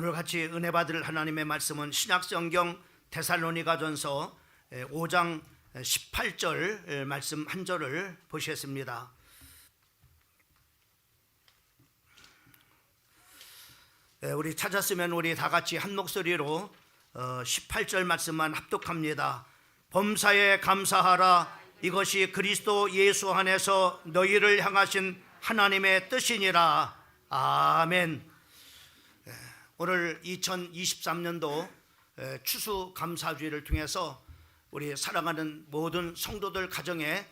오늘 같이 은혜 받을 하나님의 말씀은 신약성경 데살로니가전서 5장 18절 말씀 한 절을 보시겠습니다. 우리 찾았으면 우리 다 같이 한 목소리로 18절 말씀만 합독합니다. 범사에 감사하라. 이것이 그리스도 예수 안에서 너희를 향하신 하나님의 뜻이니라. 아멘. 오늘 2023년도 추수감사주의를 통해서 우리 사랑하는 모든 성도들 가정에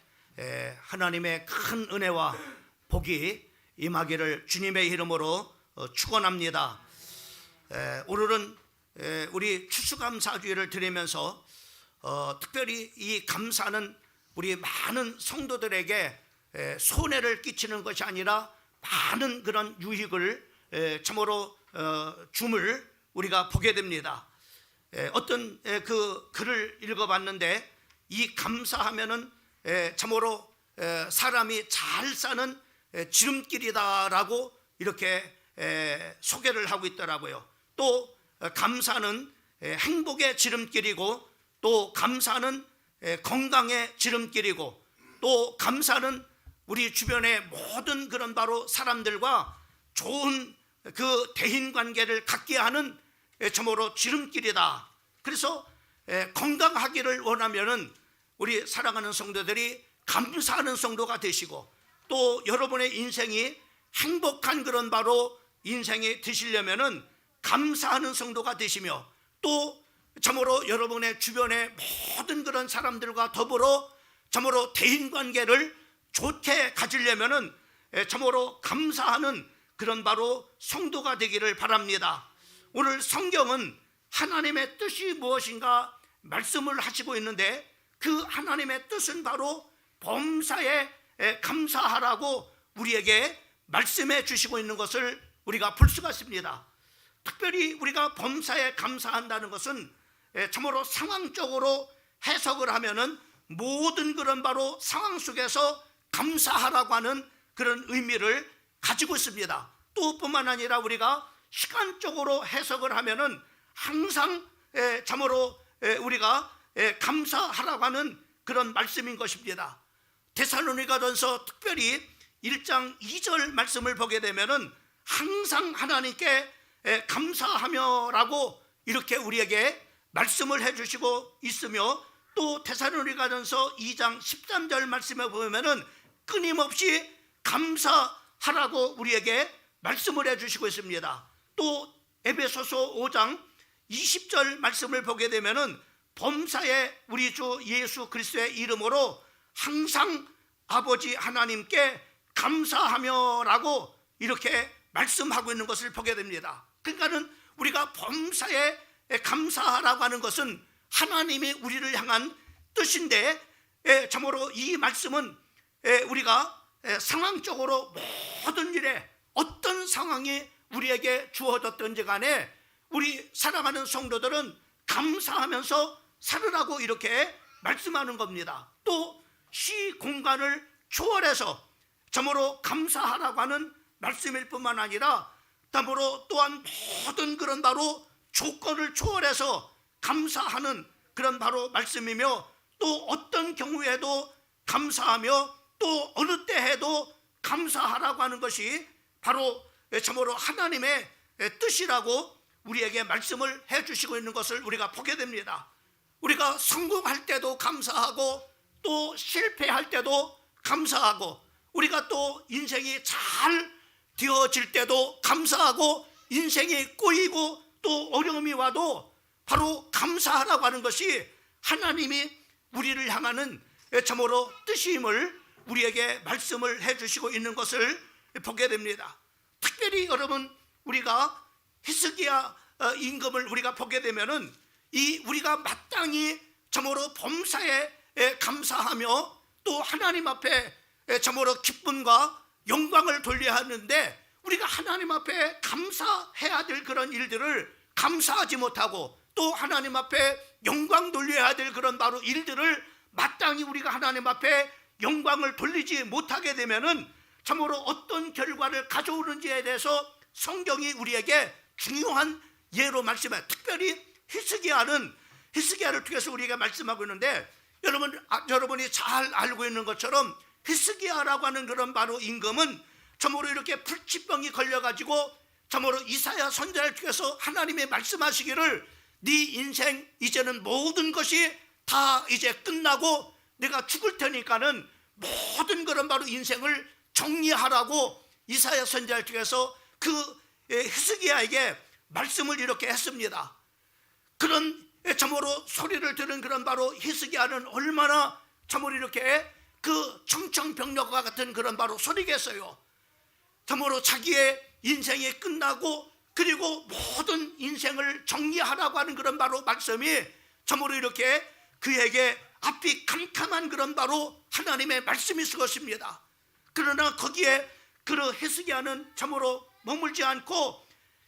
하나님의 큰 은혜와 복이 임하기를 주님의 이름으로 축원합니다. 오늘은 우리 추수감사주의를 드리면서 특별히 이 감사는 우리 많은 성도들에게 손해를 끼치는 것이 아니라 많은 그런 유익을 참으로 줌을 우리가 보게 됩니다. 어떤 그 글을 읽어봤는데 이 감사하면은 참으로 사람이 잘 사는 지름길이다라고 이렇게 소개를 하고 있더라고요. 또 감사는 행복의 지름길이고, 또 감사는 건강의 지름길이고, 또 감사는 우리 주변의 모든 그런 바로 사람들과 좋은 그 대인관계를 갖게 하는 참으로 지름길이다. 그래서 건강하기를 원하면은 우리 사랑하는 성도들이 감사하는 성도가 되시고, 또 여러분의 인생이 행복한 그런 바로 인생이 되시려면은 감사하는 성도가 되시며, 또 참으로 여러분의 주변의 모든 그런 사람들과 더불어 참으로 대인관계를 좋게 가지려면은 참으로 감사하는 그런 바로 성도가 되기를 바랍니다. 오늘 성경은 하나님의 뜻이 무엇인가 말씀을 하시고 있는데, 그 하나님의 뜻은 바로 범사에 감사하라고 우리에게 말씀해 주시고 있는 것을 우리가 볼 수가 있습니다. 특별히 우리가 범사에 감사한다는 것은 참으로 상황적으로 해석을 하면은 모든 그런 바로 상황 속에서 감사하라고 하는 그런 의미를 가지고 있습니다. 또 뿐만 아니라 우리가 시간적으로 해석을 하면은 항상 참으로 우리가 감사하라고 하는 그런 말씀인 것입니다. 데살로니가전서 특별히 1장 2절 말씀을 보게 되면은 항상 하나님께 감사하며라고 이렇게 우리에게 말씀을 해주시고 있으며, 또 데살로니가전서 2장 13절 말씀에 보면은 끊임없이 감사하라고 우리에게 말씀을 해주시고 있습니다. 또 에베소서 5장 20절 말씀을 보게 되면은 범사에 우리 주 예수 그리스도의 이름으로 항상 아버지 하나님께 감사하며라고 이렇게 말씀하고 있는 것을 보게 됩니다. 그러니까는 우리가 범사에 감사하라고 하는 것은 하나님이 우리를 향한 뜻인데, 참으로 이 말씀은 우리가 상황적으로 모든 일에 어떤 상황이 우리에게 주어졌든지 간에 우리 사랑하는 성도들은 감사하면서 살으라고 이렇게 말씀하는 겁니다. 또 시 공간을 초월해서 참으로 감사하라고 하는 말씀일 뿐만 아니라, 참으로 또한 모든 그런 바로 조건을 초월해서 감사하는 그런 바로 말씀이며, 또 어떤 경우에도 감사하며 또 어느 때에도 감사하라고 하는 것이 바로 참으로 하나님의 뜻이라고 우리에게 말씀을 해주시고 있는 것을 우리가 보게 됩니다. 우리가 성공할 때도 감사하고, 또 실패할 때도 감사하고, 우리가 또 인생이 잘 되어질 때도 감사하고, 인생이 꼬이고 또 어려움이 와도 바로 감사하라고 하는 것이 하나님이 우리를 향하는 참으로 뜻임을 우리에게 말씀을 해주시고 있는 것을 보게 됩니다. 특별히 여러분, 우리가 히스기야 임금을 우리가 보게 되면은 이 우리가 마땅히 참으로 범사에 감사하며 또 하나님 앞에 참으로 기쁨과 영광을 돌려야 하는데, 우리가 하나님 앞에 감사해야 될 그런 일들을 감사하지 못하고, 또 하나님 앞에 영광 돌려야 될 그런 바로 일들을 마땅히 우리가 하나님 앞에 영광을 돌리지 못하게 되면은 참으로 어떤 결과를 가져오는지에 대해서 성경이 우리에게 중요한 예로 말씀해. 특별히 히스기야를 통해서 우리가 말씀하고 있는데, 여러분이 잘 알고 있는 것처럼 히스기야라고 하는 그런 바로 임금은 참으로 이렇게 불치병이 걸려가지고 참으로 이사야 선지자를 통해서 하나님이 말씀하시기를 네 인생 이제는 모든 것이 다 이제 끝나고 내가 죽을 테니까는 모든 그런 바로 인생을 정리하라고 이사야 선지자를 통해서 그 히스기야에게 말씀을 이렇게 했습니다. 그런 참으로 소리를 들은 그런 바로 히스기야는 얼마나 참으로 이렇게 그 청청병력과 같은 그런 바로 소리겠어요. 참으로 자기의 인생이 끝나고 그리고 모든 인생을 정리하라고 하는 그런 바로 말씀이 참으로 이렇게 그에게 앞이 캄캄한 그런 바로 하나님의 말씀이 쓰것입니다. 그러나 거기에 그 히스기야는 참으로 머물지 않고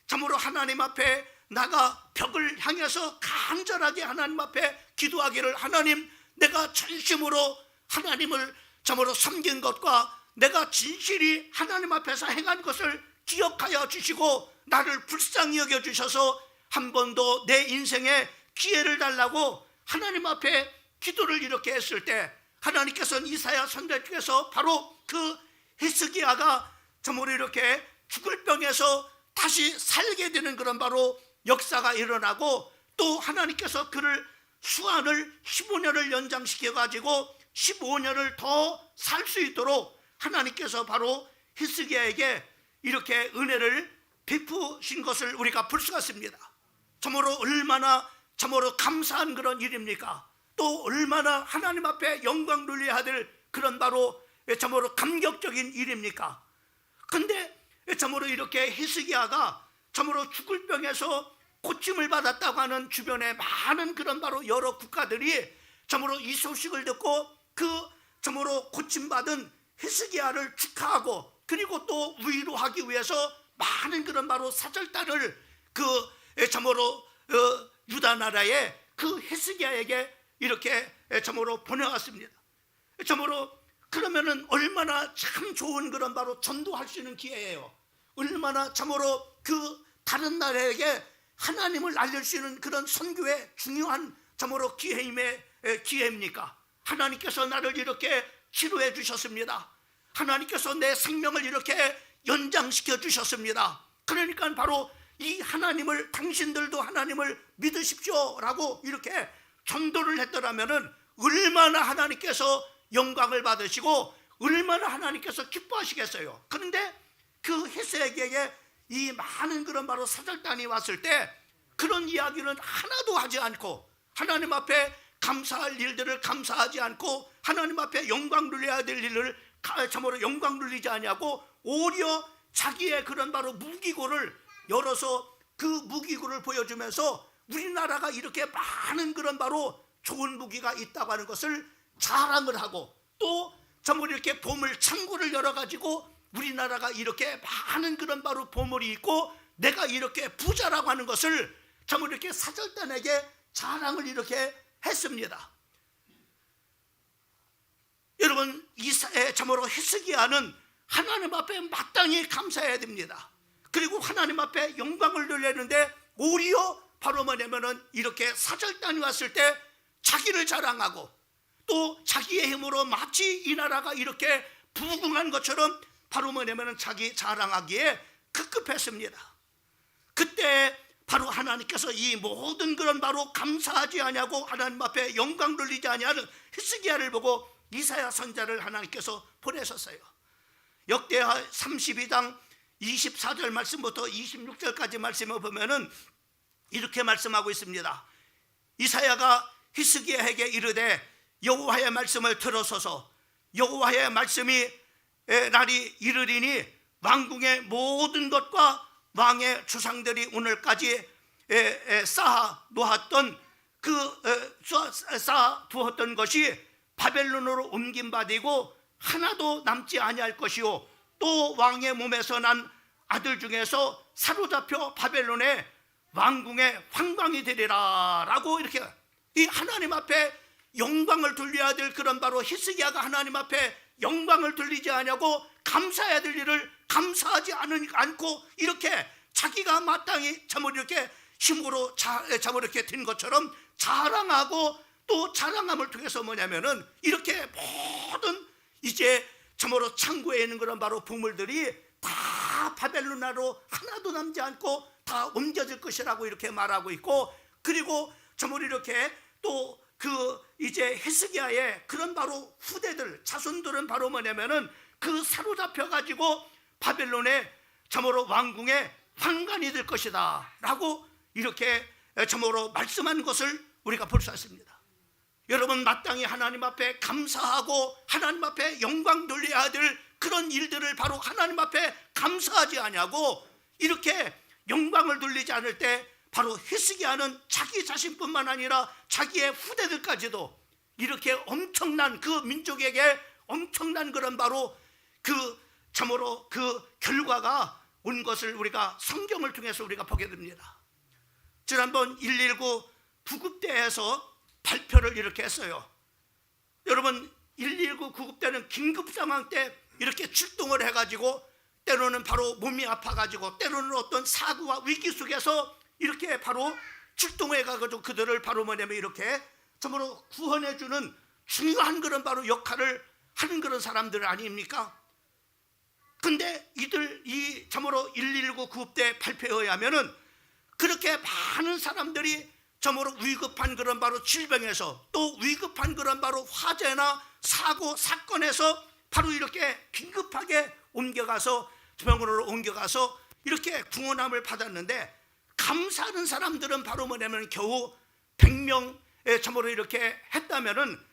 참으로 하나님 앞에 나가 벽을 향해서 간절하게 하나님 앞에 기도하기를, 하나님, 내가 전심으로 하나님을 참으로 섬긴 것과 내가 진실이 하나님 앞에서 행한 것을 기억하여 주시고 나를 불쌍히 여겨 주셔서 한 번도 내 인생에 기회를 달라고 하나님 앞에 기도를 이렇게 했을 때, 하나님께서는 이사야 선지자 중에서 바로 그 히스기야가 참으로 이렇게 죽을 병에서 다시 살게 되는 그런 바로 역사가 일어나고, 또 하나님께서 그를 수한을 15년을 연장시켜 가지고 15년을 더 살 수 있도록 하나님께서 바로 히스기야에게 이렇게 은혜를 베푸신 것을 우리가 볼 수가 있습니다. 참으로 얼마나 참으로 감사한 그런 일입니까? 또 얼마나 하나님 앞에 영광 돌려야 될 그런 바로 참으로 감격적인 일입니까? 근데 참으로 이렇게 히스기야가 참으로 죽을 병에서 고침을 받았다고 하는 주변에 많은 그런 바로 여러 국가들이 참으로 이 소식을 듣고 그 참으로 고침받은 히스기야를 축하하고 그리고 또 위로하기 위해서 많은 그런 바로 사절단을 그 참으로 유다 나라의 그 히스기야에게 이렇게 참으로 보내왔습니다. 참으로 그러면은 얼마나 참 좋은 그런 바로 전도할 수 있는 기회예요. 얼마나 참으로 그 다른 나라에게 하나님을 알릴 수 있는 그런 선교의 중요한 참으로 기회입니까? 하나님께서 나를 이렇게 치료해 주셨습니다. 하나님께서 내 생명을 이렇게 연장시켜 주셨습니다. 그러니까 바로 이 하나님을, 당신들도 하나님을 믿으십시오 라고 이렇게 전도를 했더라면은 얼마나 하나님께서 영광을 받으시고 얼마나 하나님께서 기뻐하시겠어요. 그런데 그 히스기야에게 이 많은 그런 바로 사절단이 왔을 때 그런 이야기는 하나도 하지 않고, 하나님 앞에 감사할 일들을 감사하지 않고, 하나님 앞에 영광 누려야 될 일을 참으로 영광 누리지 아니하고 오히려 자기의 그런 바로 무기고를 열어서 그 무기고를 보여주면서 우리나라가 이렇게 많은 그런 바로 좋은 무기가 있다고 하는 것을 자랑을 하고, 또 참으로 이렇게 보물 창고를 열어가지고 우리나라가 이렇게 많은 그런 바로 보물이 있고 내가 이렇게 부자라고 하는 것을 참으로 이렇게 사절단에게 자랑을 이렇게 했습니다. 여러분, 참으로 히스기야는 하나님 앞에 마땅히 감사해야 됩니다. 그리고 하나님 앞에 영광을 돌리는데 오히려 바로 뭐냐면은 이렇게 사절단이 왔을 때 자기를 자랑하고 또 자기의 힘으로 마치 이 나라가 이렇게 부흥한 것처럼 바로 뭐냐면은 자기 자랑하기에 급급했습니다. 그때 바로 하나님께서 이 모든 그런 바로 감사하지 아니하고 하나님 앞에 영광 돌리지 아니하는 히스기야를 보고 이사야 선지자를 하나님께서 보내셨어요. 역대하 32장 24절 말씀부터 26절까지 말씀을 보면은 이렇게 말씀하고 있습니다. 이사야가 히스기야에게 이르되 여호와의 말씀을 들어서서 여호와의 말씀이 날이 이르리니 왕궁의 모든 것과 왕의 주상들이 오늘까지 쌓아 놓았던 쌓아 두었던 것이 바벨론으로 옮김받이고 하나도 남지 아니할 것이요 또 왕의 몸에서 난 아들 중에서 사로잡혀 바벨론의 왕궁의 황광이 되리라 라고 이렇게 이 하나님 앞에 영광을 돌려야 될 그런 바로 히스기야가 하나님 앞에 영광을 돌리지 않냐고 감사해야 될 일을 감사하지 않고 이렇게 자기가 마땅히 참으로 이렇게 힘으로 참으로 이렇게 된 것처럼 자랑하고, 또 자랑함을 통해서 뭐냐면은 이렇게 모든 이제 참으로 창고에 있는 그런 바로 보물들이 다 바벨로나로 하나도 남지 않고 다 옮겨질 것이라고 이렇게 말하고 있고, 그리고 참으로 이렇게 또 그 이제 히스기야의 그런 바로 후대들, 자손들은 바로 뭐냐면은 그 사로잡혀 가지고 바벨론의 참으로 왕궁의 환관이 될 것이다 라고 이렇게 참으로 말씀한 것을 우리가 볼 수 있습니다. 여러분, 마땅히 하나님 앞에 감사하고 하나님 앞에 영광 돌려야 될 그런 일들을 바로 하나님 앞에 감사하지 아니하고 이렇게 영광을 돌리지 않을 때 바로 히스기야는 자기 자신뿐만 아니라 자기의 후대들까지도 이렇게 엄청난, 그 민족에게 엄청난 그런 바로 그 참으로 그 결과가 온 것을 우리가 성경을 통해서 우리가 보게 됩니다. 지난번 119 구급대에서 발표를 이렇게 했어요. 여러분, 119 구급대는 긴급 상황 때 이렇게 출동을 해가지고 때로는 바로 몸이 아파가지고 때로는 어떤 사고와 위기 속에서 이렇게 바로 출동해가지고 그들을 바로 뭐냐면 이렇게 참으로 구원해주는 중요한 그런 바로 역할을 하는 그런 사람들 아닙니까? 근데 이 참으로 119 구급대 발표에 의하면은 그렇게 많은 사람들이 참으로 위급한 그런 바로 질병에서 또 위급한 그런 바로 화재나 사고 사건에서 바로 이렇게 긴급하게 옮겨가서 병원으로 옮겨가서 이렇게 구원함을 받았는데, 감사하는 사람들은 바로 뭐냐면 겨우 100명에 참으로 이렇게 했다면은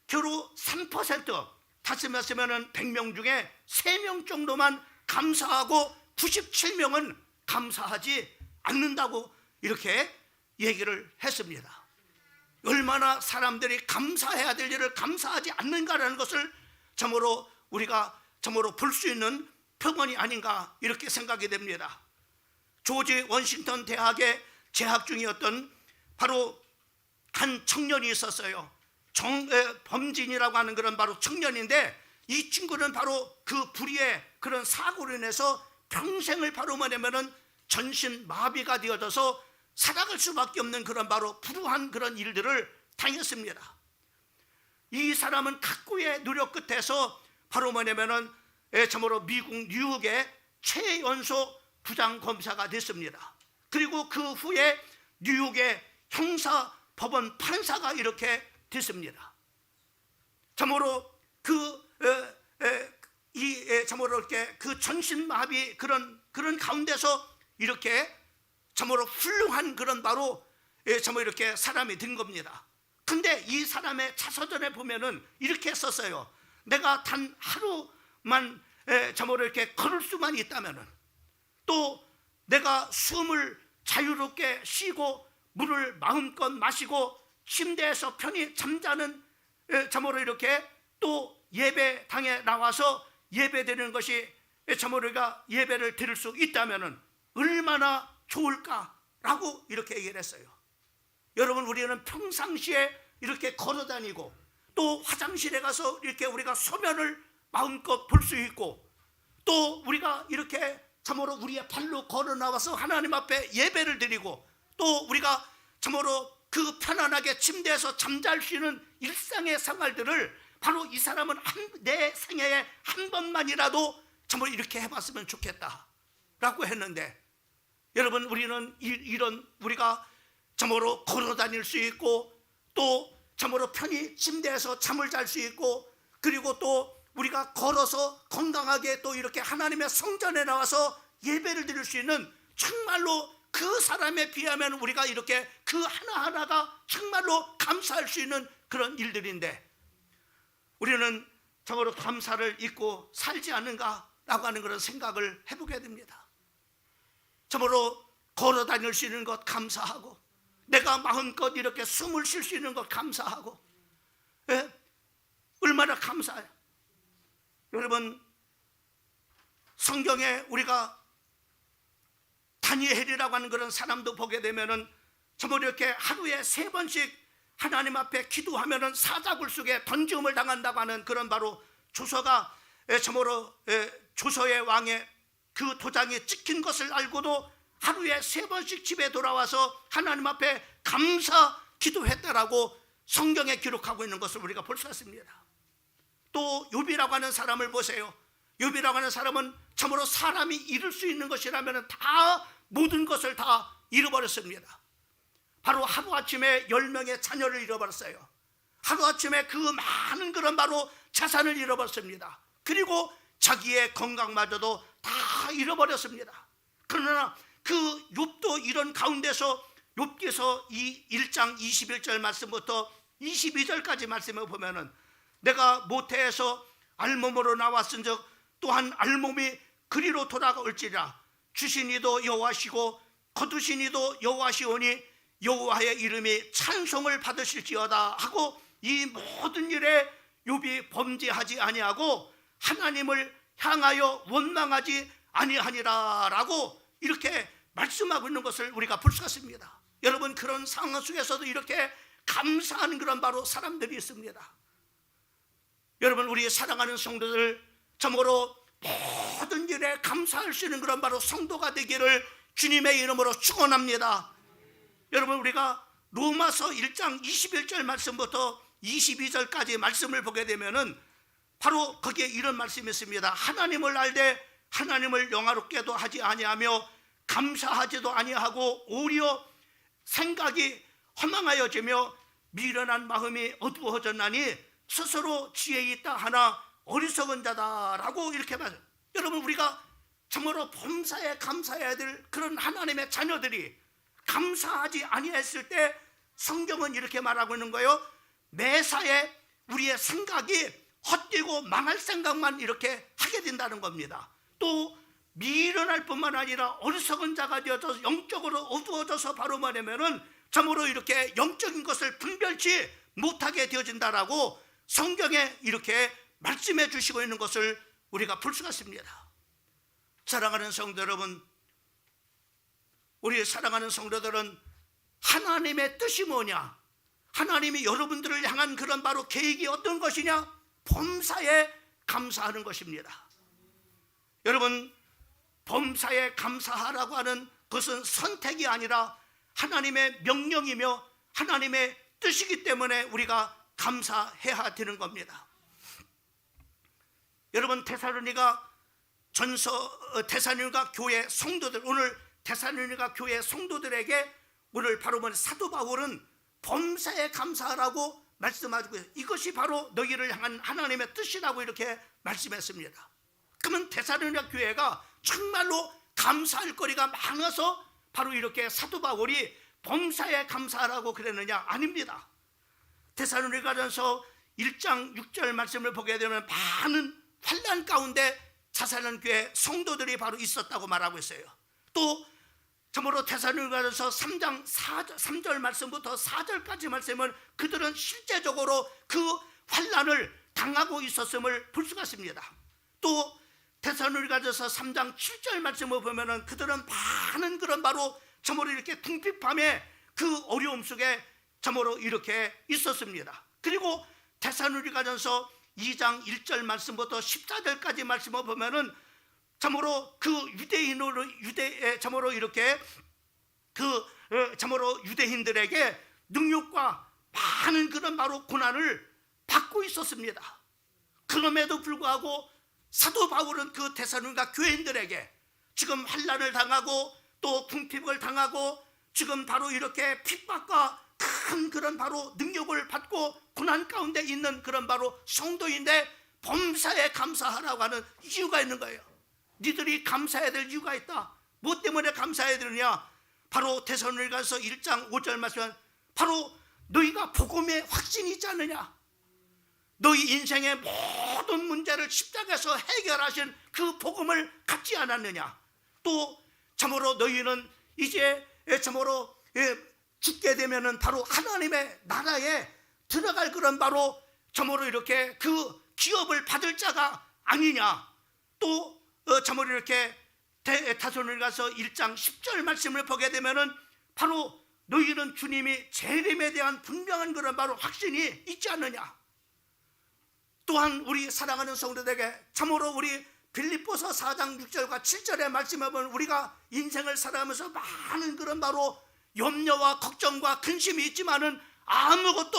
겨우 3%, 다시 말하면은 100명 중에 3명 정도만 감사하고 97명은 감사하지 않는다고 이렇게 얘기를 했습니다. 얼마나 사람들이 감사해야 될 일을 감사하지 않는가라는 것을 참으로 우리가 참으로 볼 수 있는 표본이 아닌가 이렇게 생각이 됩니다. 조지 워싱턴 대학에 재학 중이었던 바로 한 청년이 있었어요. 범진이라고 하는 그런 바로 청년인데, 이 친구는 바로 그 불의의 그런 사고로 인해서 평생을 바로 뭐냐면은 전신 마비가 되어져서 살아갈 수밖에 없는 그런 바로 불우한 그런 일들을 당했습니다. 이 사람은 각고의 노력 끝에서 바로 뭐냐면은 참으로 미국 뉴욕의 최연소 부장검사가 됐습니다. 그리고 그 후에 뉴욕의 형사법원 판사가 이렇게 됐습니다. 참으로 참으로 이렇게 그 전신마비 그런 가운데서 이렇게 참으로 훌륭한 그런 바로 참으로 이렇게 사람이 된 겁니다. 근데 이 사람의 자서전에 보면은 이렇게 썼어요. 내가 단 하루만 참으로 이렇게 걸을 수만 있다면은, 또 내가 숨을 자유롭게 쉬고 물을 마음껏 마시고 침대에서 편히 잠자는 참으로 이렇게 또 예배당에 나와서 예배드리는 것이 참으로 우리가 예배를 드릴 수 있다면은 얼마나 좋을까라고 이렇게 얘기를 했어요. 여러분, 우리는 평상시에 이렇게 걸어다니고 또 화장실에 가서 이렇게 우리가 소변을 마음껏 볼 수 있고, 또 우리가 이렇게 참으로 우리의 발로 걸어 나와서 하나님 앞에 예배를 드리고, 또 우리가 참으로 그 편안하게 침대에서 잠잘 수 있는 일상의 생활들을 바로 이 사람은 내 생애에 한 번만이라도 참으로 이렇게 해봤으면 좋겠다라고 했는데, 여러분, 우리는 이런 우리가 참으로 걸어 다닐 수 있고, 또 참으로 편히 침대에서 잠을 잘 수 있고, 그리고 또 우리가 걸어서 건강하게 또 이렇게 하나님의 성전에 나와서 예배를 드릴 수 있는, 정말로 그 사람에 비하면 우리가 이렇게 그 하나하나가 정말로 감사할 수 있는 그런 일들인데, 우리는 참으로 감사를 잊고 살지 않는가라고 하는 그런 생각을 해보게 됩니다. 참으로 걸어 다닐 수 있는 것 감사하고, 내가 마음껏 이렇게 숨을 쉴 수 있는 것 감사하고, 얼마나 감사해요. 여러분, 성경에 우리가 다니엘이라고 하는 그런 사람도 보게 되면은 참으로 이렇게 하루에 3번씩 하나님 앞에 기도하면은 사자굴 속에 던짐을 당한다고 하는 그런 바로 조서가 참으로 조서의 왕의 그 도장이 찍힌 것을 알고도 하루에 3번씩 집에 돌아와서 하나님 앞에 감사 기도했다라고 성경에 기록하고 있는 것을 우리가 볼 수 있습니다. 또 욥이라고 하는 사람을 보세요. 욥이라고 하는 사람은 참으로 사람이 잃을 수 있는 것이라면 다 모든 것을 다 잃어버렸습니다. 바로 하루아침에 10명의 자녀를 잃어버렸어요. 하루아침에 그 많은 그런 바로 자산을 잃어버렸습니다. 그리고 자기의 건강마저도 다 잃어버렸습니다. 그러나 그 욥도 이런 가운데서 욥기서 이 1장 21절 말씀부터 22절까지 말씀을 보면은 내가 모태에서 알몸으로 나왔은즉 또한 알몸이 그리로 돌아올지라 주신 이도 여호와시고 거두신 이도 여호와시오니 여호와의 이름이 찬송을 받으실지어다 하고 이 모든 일에 욥이 범죄하지 아니하고 하나님을 향하여 원망하지 아니하니라 라고 이렇게 말씀하고 있는 것을 우리가 볼 수 있습니다. 여러분, 그런 상황 속에서도 이렇게 감사하는 그런 바로 사람들이 있습니다. 여러분, 우리 사랑하는 성도들 참으로 모든 일에 감사할 수 있는 그런 바로 성도가 되기를 주님의 이름으로 축원합니다. 여러분, 우리가 로마서 1장 21절 말씀부터 22절까지 말씀을 보게 되면은 바로 거기에 이런 말씀이 있습니다. 하나님을 알되 하나님을 영화롭게도 하지 아니하며 감사하지도 아니하고 오히려 생각이 허망하여지며 미련한 마음이 어두워졌나니 스스로 지혜 있다 하나 어리석은 자다라고 이렇게 말해요. 여러분, 우리가 참으로 범사에 감사해야 될 그런 하나님의 자녀들이 감사하지 아니했을 때 성경은 이렇게 말하고 있는 거예요. 매사에 우리의 생각이 헛되고 망할 생각만 이렇게 하게 된다는 겁니다. 또 미련할 뿐만 아니라 어리석은 자가 되어서 영적으로 어두워져서 바로 말하면은 참으로 이렇게 영적인 것을 분별치 못하게 되어진다라고 성경에 이렇게 말씀해 주시고 있는 것을 우리가 볼 수가 있습니다. 사랑하는 성도 여러분, 우리 사랑하는 성도들은 하나님의 뜻이 뭐냐, 하나님이 여러분들을 향한 그런 바로 계획이 어떤 것이냐, 범사에 감사하는 것입니다. 여러분, 범사에 감사하라고 하는 것은 선택이 아니라 하나님의 명령이며 하나님의 뜻이기 때문에 우리가 감사해야 되는 겁니다. 여러분, 데살로니가 교회 성도들, 오늘 데살로니가 교회 성도들에게 오늘 바로 사도 바울은 범사에 감사하라고 말씀하고 있어요. 이것이 바로 너희를 향한 하나님의 뜻이라고 이렇게 말씀했습니다. 그러면 데살로니가 교회가 정말로 감사할 거리가 많아서 바로 이렇게 사도 바울이 범사에 감사하라고 그랬느냐? 아닙니다. 데살로니가전서 1장 6절 말씀을 보게 되면 많은 환난 가운데 자살하는 교회 성도들이 바로 있었다고 말하고 있어요. 또 참으로 데살로니가전서 3장 3절 말씀부터 4절까지 말씀은 그들은 실제적으로 그 환난을 당하고 있었음을 볼 수가 있습니다. 또 데살로니가전서 3장 7절 말씀을 보면은 그들은 많은 그런 바로 참으로 이렇게 궁핍함의 그 어려움 속에 참으로 이렇게 있었습니다. 그리고 데살로니가전서 2장 1절 말씀부터 14절까지 말씀을 보면은 참으로 그 참으로 이렇게 참으로 유대인들에게 능욕과 많은 그런 바로 고난을 받고 있었습니다. 그럼에도 불구하고 사도 바울은 그 데살로니가 교인들에게 지금 환난을 당하고 또 궁핍을 당하고 지금 바로 이렇게 핍박과 큰 그런 바로 능력을 받고 고난 가운데 있는 그런 바로 성도인데 범사에 감사하라고 하는 이유가 있는 거예요. 니들이 감사해야 될 이유가 있다. 뭐 때문에 감사해야 되느냐? 바로 데살로니가서 1장 5절 말씀, 바로 너희가 복음의 확신이 있지 않느냐? 너희 인생의 모든 문제를 십자가에서 해결하신 그 복음을 갖지 않았느냐? 또 참으로 너희는 이제 참으로 죽게 되면은 바로 하나님의 나라에 들어갈 그런 바로 참으로 이렇게 그 기업을 받을 자가 아니냐? 또 참으로 이렇게 데살로니가서 1장 10절 말씀을 보게 되면은 바로 너희는 주님이 재림에 대한 분명한 그런 바로 확신이 있지 않느냐? 또한 우리 사랑하는 성도들에게 참으로 우리 빌립보서 4장 6절과 7절의 말씀에 보면 우리가 인생을 살아가면서 많은 그런 바로 염려와 걱정과 근심이 있지만은 아무것도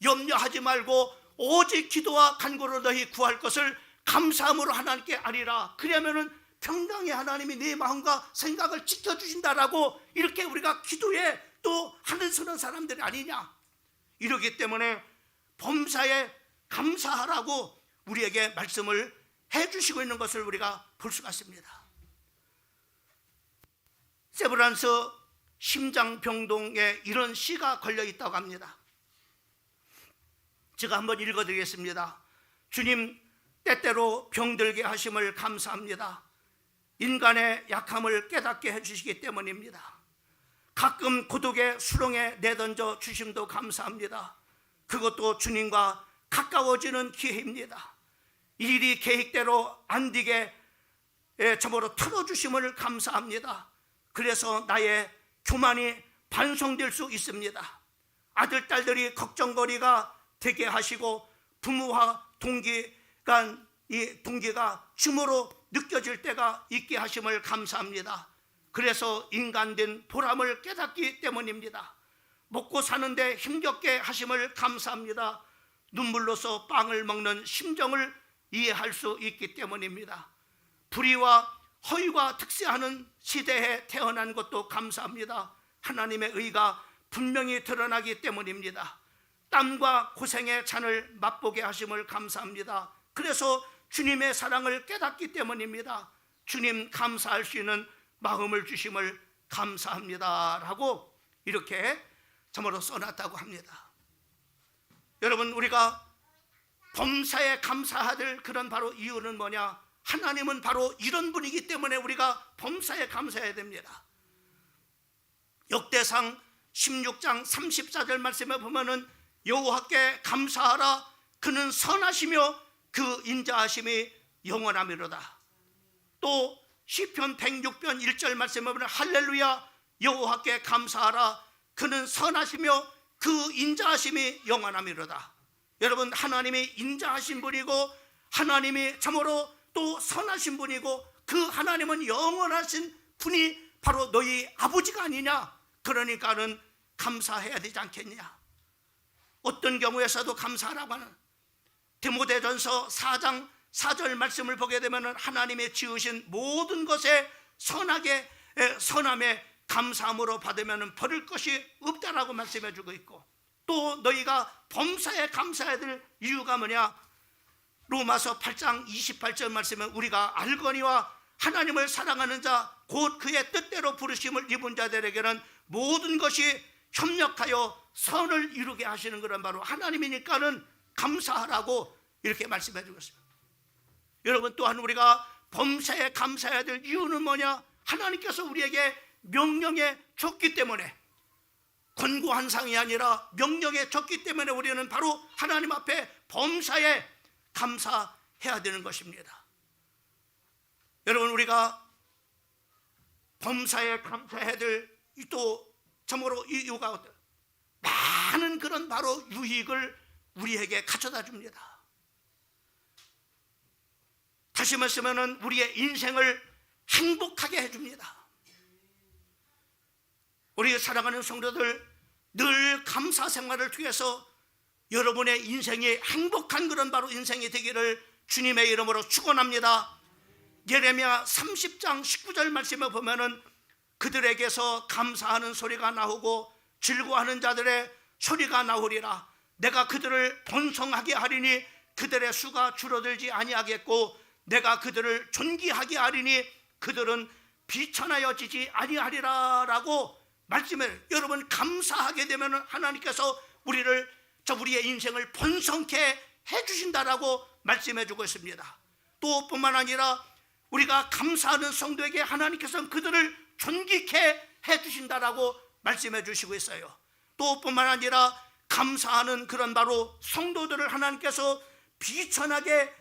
염려하지 말고 오직 기도와 간구로 너희 구할 것을 감사함으로 하나님께 아리라. 그러면은 평강의 하나님이 내 마음과 생각을 지켜주신다라고 이렇게 우리가 기도에 또 하는 서는 사람들이 아니냐. 이러기 때문에 범사에 감사하라고 우리에게 말씀을 해주시고 있는 것을 우리가 볼 수가 있습니다. 세브란스 심장병동에 이런 시가 걸려 있다고 합니다. 제가 한번 읽어드리겠습니다. 주님, 때때로 병들게 하심을 감사합니다. 인간의 약함을 깨닫게 해주시기 때문입니다. 가끔 고독의 수렁에 내던져 주심도 감사합니다. 그것도 주님과 가까워지는 기회입니다. 일이 계획대로 안 되게 저보로 틀어주심을 감사합니다. 그래서 나의 교만이 반성될 수 있습니다. 아들, 딸들이 걱정거리가 되게 하시고 부모와 동기가 줌으로 느껴질 때가 있게 하심을 감사합니다. 그래서 인간된 보람을 깨닫기 때문입니다. 먹고 사는데 힘겹게 하심을 감사합니다. 눈물로서 빵을 먹는 심정을 이해할 수 있기 때문입니다. 불의와 허위가 특세하는 시대에 태어난 것도 감사합니다. 하나님의 의가 분명히 드러나기 때문입니다. 땀과 고생의 잔을 맛보게 하심을 감사합니다. 그래서 주님의 사랑을 깨닫기 때문입니다. 주님 감사할 수 있는 마음을 주심을 감사합니다 라고 이렇게 참으로 써놨다고 합니다. 여러분, 우리가 범사에 감사해야 될 그런 바로 이유는 뭐냐? 하나님은 바로 이런 분이기 때문에 우리가 범사에 감사해야 됩니다. 역대상 16장 34절 말씀에 보면은 여호와께 감사하라. 그는 선하시며 그 인자하심이 영원하미로다. 또 시편 106편 1절 말씀에 보면 할렐루야, 여호와께 감사하라. 그는 선하시며 그 인자하심이 영원하미로다. 여러분, 하나님이 인자하신 분이고 하나님이 참으로 또 선하신 분이고 그 하나님은 영원하신 분이 바로 너희 아버지가 아니냐. 그러니까는 감사해야 되지 않겠냐. 어떤 경우에서도 감사하라고 하는 디모데전서 4장 4절 말씀을 보게 되면 하나님의 지으신 모든 것에 선함에 감사함으로 받으면 버릴 것이 없다라고 말씀해 주고 있고, 또 너희가 범사에 감사해야 될 이유가 뭐냐? 로마서 8장 28절 말씀은 우리가 알거니와 하나님을 사랑하는 자 곧 그의 뜻대로 부르심을 입은 자들에게는 모든 것이 협력하여 선을 이루게 하시는 그런 바로 하나님이니까는 감사하라고 이렇게 말씀해 주고 있습니다. 여러분, 또한 우리가 범사에 감사해야 될 이유는 뭐냐? 하나님께서 우리에게 명령해 줬기 때문에, 권고한 상이 아니라 명령해 줬기 때문에 우리는 바로 하나님 앞에 범사에 감사해야 되는 것입니다. 여러분, 우리가 범사에 감사해야 될 또 참으로 이유가 어떤 많은 그런 바로 유익을 우리에게 가져다 줍니다. 다시 말씀하면 우리의 인생을 행복하게 해줍니다. 우리 사랑하는 성도들, 늘 감사 생활을 통해서 여러분의 인생이 행복한 그런 바로 인생이 되기를 주님의 이름으로 축원합니다. 예레미야 30장 19절 말씀에 보면은 그들에게서 감사하는 소리가 나오고 즐거워하는 자들의 소리가 나오리라. 내가 그들을 번성하게 하리니 그들의 수가 줄어들지 아니하겠고, 내가 그들을 존귀하게 하리니 그들은 비천하여지지 아니하리라 라고 말씀을, 여러분 감사하게 되면 하나님께서 우리의 인생을 번성케 해주신다라고 말씀해 주고 있습니다. 또 뿐만 아니라 우리가 감사하는 성도에게 하나님께서는 그들을 존귀케 해주신다라고 말씀해 주시고 있어요. 또 뿐만 아니라 감사하는 그런 바로 성도들을 하나님께서 비천하게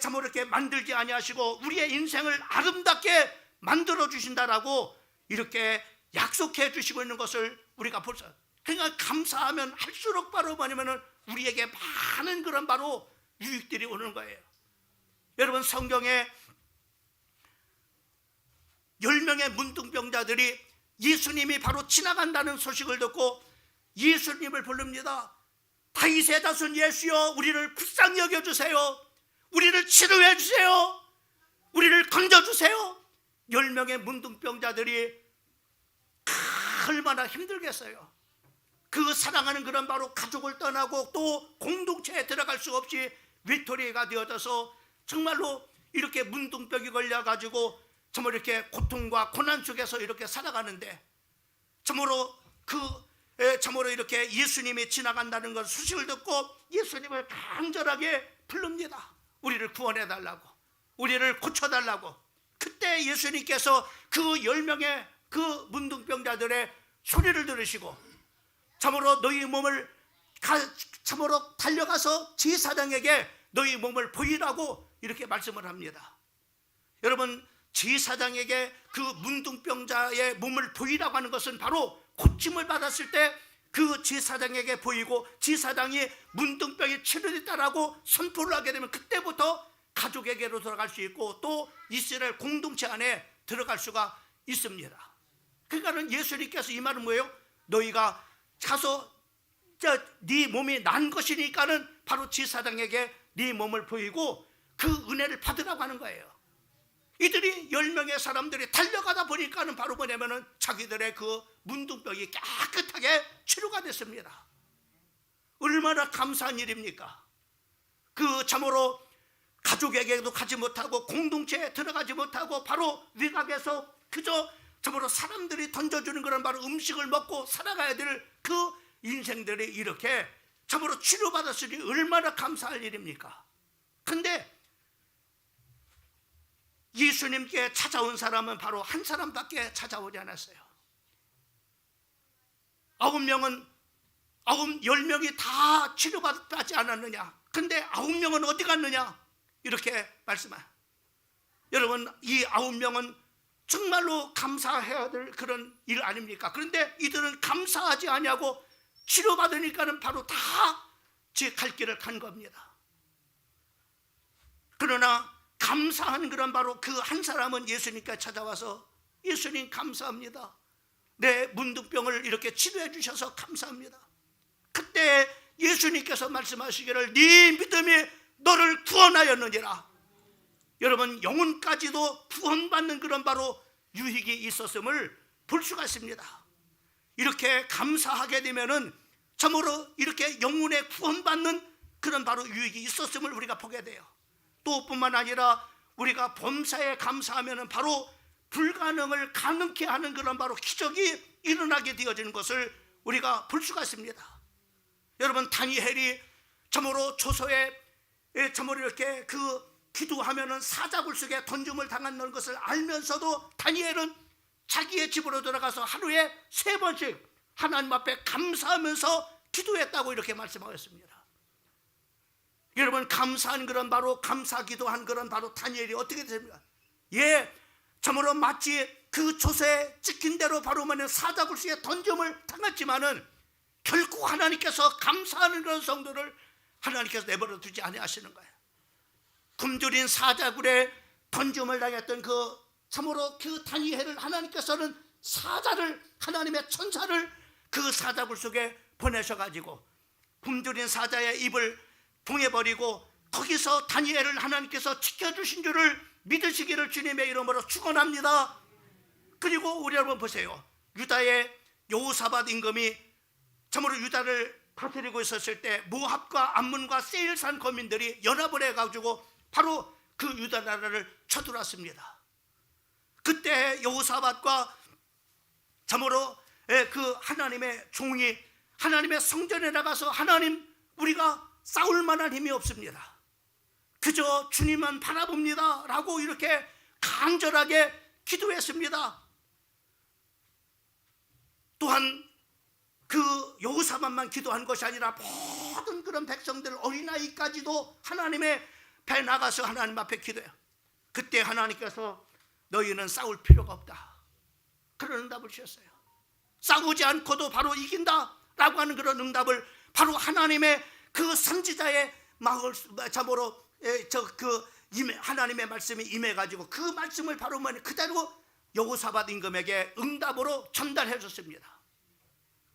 참으로 이렇게 만들지 아니하시고 우리의 인생을 아름답게 만들어 주신다라고 이렇게 약속해 주시고 있는 것을 우리가 볼 수. 그러니까 감사하면 할수록 바로 뭐냐면은 우리에게 많은 그런 바로 유익들이 오는 거예요. 여러분, 성경에 10명의 문둥병자들이 예수님이 바로 지나간다는 소식을 듣고 예수님을 부릅니다. 다윗의 자손 예수여, 우리를 불쌍히 여겨주세요. 우리를 치료해 주세요. 우리를 건져주세요. 10명의 문둥병자들이 얼마나 힘들겠어요. 그 사랑하는 그런 바로 가족을 떠나고 또 공동체에 들어갈 수 없이 외톨이가 되어져서 정말로 이렇게 문둥병이 걸려가지고 정말 이렇게 고통과 고난 속에서 이렇게 살아가는데 참으로 이렇게 예수님이 지나간다는 것 소식을 듣고 예수님을 간절하게 부릅니다. 우리를 구원해 달라고, 우리를 고쳐 달라고. 그때 예수님께서 그 10명의 그 문둥병자들의 소리를 들으시고 참으로 너희 몸을 참으로 달려가서 제사장에게 너희 몸을 보이라고 이렇게 말씀을 합니다. 여러분, 제사장에게 그 문둥병자의 몸을 보이라고 하는 것은 바로 고침을 받았을 때 그 제사장에게 보이고 제사장이 문둥병이 치료됐다라고 선포를 하게 되면 그때부터 가족에게로 들어갈 수 있고 또 이스라엘 공동체 안에 들어갈 수가 있습니다. 그러니까는 예수님께서 이 말은 뭐예요? 너희가 가서 네 몸이 난 것이니까는 바로 제사장에게 네 몸을 보이고 그 은혜를 받으라고 하는 거예요. 이들이 10명의 사람들이 달려가다 보니까는 바로 뭐냐면은 자기들의 그 문둥병이 깨끗하게 치료가 됐습니다. 얼마나 감사한 일입니까? 그 참으로 가족에게도 가지 못하고 공동체에 들어가지 못하고 바로 외곽에서 그저 참으로 사람들이 던져주는 그런 바로 음식을 먹고 살아가야 될 그 인생들이 이렇게 참으로 치료받았으니 얼마나 감사할 일입니까? 근데 예수님께 찾아온 사람은 바로 한 사람밖에 찾아오지 않았어요. 10명이 다 치료받지 않았느냐? 근데 9명은 어디 갔느냐? 이렇게 말씀해요. 여러분, 이 9명은 정말로 감사해야 될 그런 일 아닙니까? 그런데 이들은 감사하지 아니하고 치료받으니까는 바로 다 제 갈 길을 간 겁니다. 그러나 감사한 그런 바로 그 한 사람은 예수님께 찾아와서 예수님 감사합니다. 내 문둥병을 이렇게 치료해 주셔서 감사합니다. 그때 예수님께서 말씀하시기를 네 믿음이 너를 구원하였느니라. 여러분, 영혼까지도 구원받는 그런 바로 유익이 있었음을 볼 수가 있습니다. 이렇게 감사하게 되면은 참으로 이렇게 영혼에 구원받는 그런 바로 유익이 있었음을 우리가 보게 돼요. 또 뿐만 아니라 우리가 범사에 감사하면은 바로 불가능을 가능케 하는 그런 바로 기적이 일어나게 되어지는 것을 우리가 볼 수가 있습니다. 여러분, 다니엘이 참으로 조서에 참으로 이렇게 기도하면은 사자굴 속에 던짐을 당하는 것을 알면서도 다니엘은 자기의 집으로 들어가서 하루에 3번씩 하나님 앞에 감사하면서 기도했다고 이렇게 말씀하셨습니다. 여러분, 감사한 그런 바로 감사 기도한 그런 바로 다니엘이 어떻게 됩니까? 참으로 마치 그 조서에 찍힌 대로 바로 뭐냐 사자굴 속에 던짐을 당했지만은 결국 하나님께서 감사하는 그런 성도를 하나님께서 내버려 두지 아니하시는 거예요. 굶주린 사자굴에 던짐을 당했던 참으로 그 다니엘을 하나님께서는 사자를, 하나님의 천사를 그 사자굴 속에 보내셔가지고 굶주린 사자의 입을 봉해버리고 거기서 다니엘을 하나님께서 지켜주신 줄을 믿으시기를 주님의 이름으로 축원합니다. 그리고 우리 여러분 보세요. 유다의 여호사밧 임금이 참으로 유다를 다스리고 있었을 때 모압과 암몬과 세일산 거민들이 연합을 해가지고 바로 그 유다 나라를 쳐들어왔습니다. 그때 여호사밧과 참으로 그 하나님의 종이 하나님의 성전에 나가서 하나님, 우리가 싸울 만한 힘이 없습니다. 그저 주님만 바라봅니다 라고 이렇게 간절하게 기도했습니다. 또한 그 여호사밧만 기도한 것이 아니라 모든 그런 백성들, 어린아이까지도 하나님의 배 나가서 하나님 앞에 기도해요. 그때 하나님께서 너희는 싸울 필요가 없다, 그런 응답을 주셨어요. 싸우지 않고도 바로 이긴다 라고 하는 그런 응답을 바로 하나님의 그 선지자의 마을 참으로 하나님의 말씀이 임해가지고 그 말씀을 바로 그대로 여호사밧 임금에게 응답으로 전달해 줬습니다.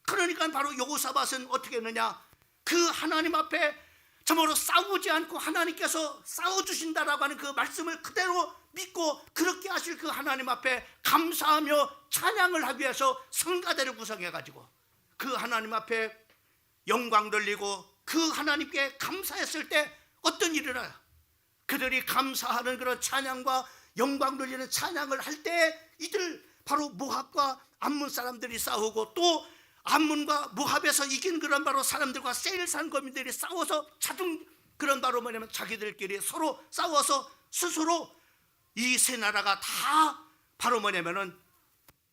그러니까 바로 여호사밧은 어떻게 했느냐, 그 하나님 앞에 정말로 싸우지 않고 하나님께서 싸워주신다라고 하는 그 말씀을 그대로 믿고 그렇게 하실 그 하나님 앞에 감사하며 찬양을 하기 위해서 성가대를 구성해가지고 그 하나님 앞에 영광 돌리고 그 하나님께 감사했을 때 어떤 일이 일어나요? 그들이 감사하는 그런 찬양과 영광 돌리는 찬양을 할 때 이들 바로 모압과 암몬 사람들이 싸우고 또 암몬과 모압에서 이긴 그런 바로 사람들과 세일산 거민들이 싸워서 자중 그런 바로 뭐냐면 자기들끼리 서로 싸워서 스스로 이 세 나라가 다 바로 뭐냐면은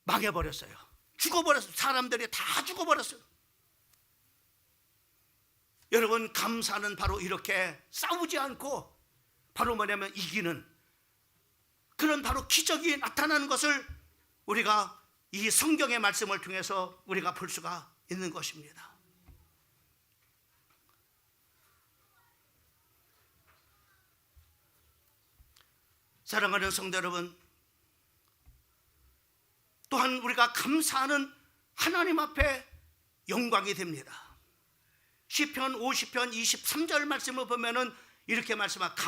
망해버렸어요. 죽어버렸어요. 사람들이 다 죽어버렸어요. 여러분, 감사는 바로 이렇게 싸우지 않고 바로 뭐냐면 이기는 그런 바로 기적이 나타나는 것을 우리가 이 성경의 말씀을 통해서 우리가 볼 수가 있는 것입니다. 사랑하는 성도 여러분, 또한 우리가 감사하는 하나님 앞에 영광이 됩니다. 시편 50편 23절 말씀을 보면은 이렇게 말씀합니다.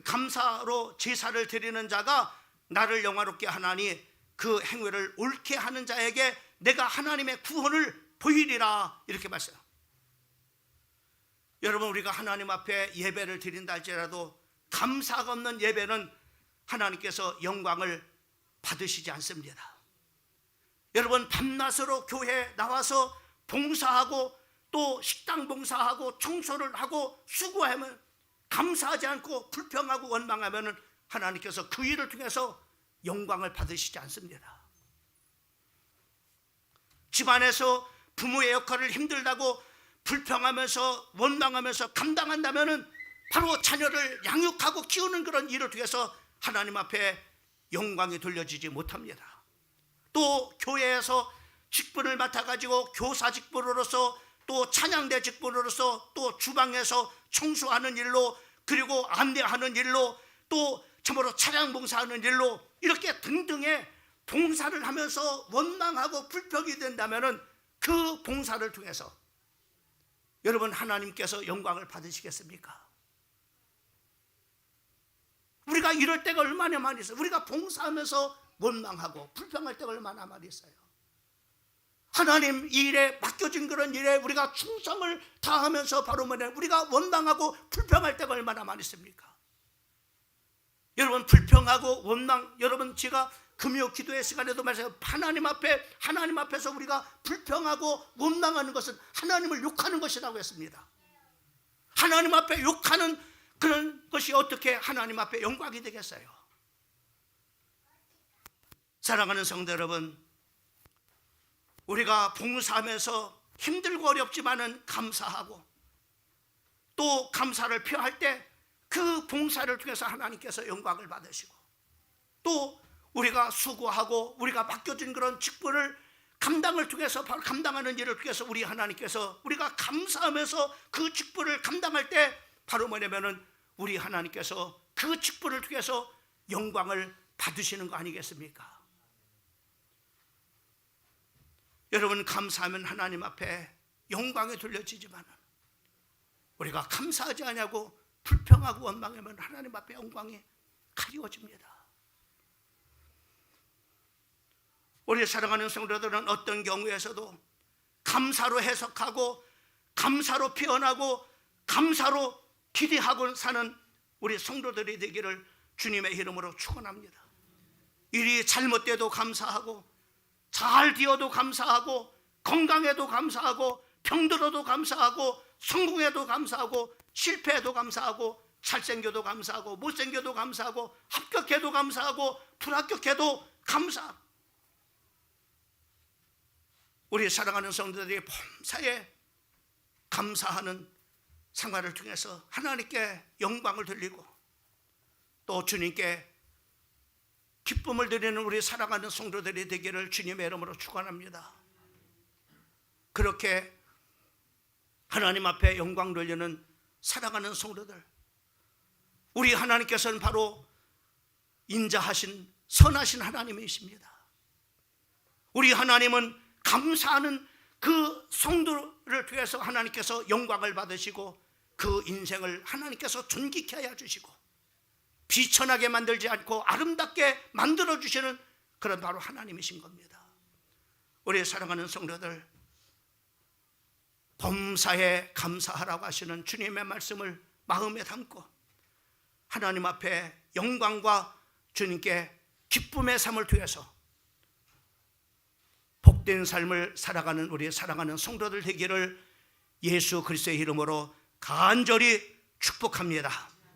감사로 제사를 드리는 자가 나를 영화롭게 하나니 그 행위를 옳게 하는 자에게 내가 하나님의 구원을 보이리라, 이렇게 말씀해요. 여러분, 우리가 하나님 앞에 예배를 드린다 할지라도 감사가 없는 예배는 하나님께서 영광을 받으시지 않습니다. 여러분, 밤낮으로 교회에 나와서 봉사하고 또 식당 봉사하고 청소를 하고 수고하면 감사하지 않고 불평하고 원망하면 하나님께서 그 일을 통해서 영광을 받으시지 않습니다. 집안에서 부모의 역할을 힘들다고 불평하면서 원망하면서 감당한다면 바로 자녀를 양육하고 키우는 그런 일을 통해서 하나님 앞에 영광이 돌려지지 못합니다. 또 교회에서 직분을 맡아가지고 교사 직분으로서 또 찬양대 직분으로서 또 주방에서 청소하는 일로 그리고 안내하는 일로 또 참으로 차량 봉사하는 일로 이렇게 등등의 봉사를 하면서 원망하고 불평이 된다면 그 봉사를 통해서 여러분 하나님께서 영광을 받으시겠습니까? 우리가 이럴 때가 얼마나 많이 있어요. 우리가 봉사하면서 원망하고 불평할 때가 얼마나 많이 있어요. 하나님 일에 맡겨진 그런 일에 우리가 충성을 다하면서 바로 뭐냐 우리가 원망하고 불평할 때가 얼마나 많이 있습니까? 여러분, 불평하고 원망, 여러분 제가 금요 기도의 시간에도 말씀해요. 하나님 앞에서 우리가 불평하고 원망하는 것은 하나님을 욕하는 것이라고 했습니다. 하나님 앞에 욕하는 그런 것이 어떻게 하나님 앞에 영광이 되겠어요? 사랑하는 성도 여러분, 우리가 봉사하면서 힘들고 어렵지만은 감사하고 또 감사를 표할 때 그 봉사를 통해서 하나님께서 영광을 받으시고 또 우리가 수고하고 우리가 맡겨진 그런 직분을 감당을 통해서 바로 감당하는 일을 통해서 우리 하나님께서 우리가 감사하면서 그 직분을 감당할 때 바로 뭐냐면은 우리 하나님께서 그 직분을 통해서 영광을 받으시는 거 아니겠습니까? 여러분, 감사하면 하나님 앞에 영광이 돌려지지만 우리가 감사하지 않냐고 불평하고 원망하면 하나님 앞에 영광이 가리워집니다. 우리 사랑하는 성도들은 어떤 경우에서도 감사로 해석하고 감사로 표현하고 감사로 기대하고 사는 우리 성도들이 되기를 주님의 이름으로 축원합니다. 일이 잘못돼도 감사하고 잘 되어도 감사하고 건강해도 감사하고 병들어도 감사하고 성공해도 감사하고 실패해도 감사하고 잘생겨도 감사하고 못생겨도 감사하고 합격해도 감사하고 불합격해도 감사. 우리 사랑하는 성도들이 범사에 감사하는 생활을 통해서 하나님께 영광을 돌리고 또 주님께 기쁨을 드리는 우리 사랑하는 성도들이 되기를 주님의 이름으로 축원합니다. 그렇게 하나님 앞에 영광 돌리는 사랑하는 성도들, 우리 하나님께서는 바로 인자하신 선하신 하나님이십니다. 우리 하나님은 감사하는 그 성도를 통해서 하나님께서 영광을 받으시고 그 인생을 하나님께서 존귀케 하여 주시고 비천하게 만들지 않고 아름답게 만들어 주시는 그런 바로 하나님이신 겁니다. 우리 사랑하는 성도들, 범사에 감사하라고 하시는 주님의 말씀을 마음에 담고 하나님 앞에 영광과 주님께 기쁨의 삶을 통해서 복된 삶을 살아가는 우리 사랑하는 성도들 되기를 예수 그리스도의 이름으로 간절히 축복합니다.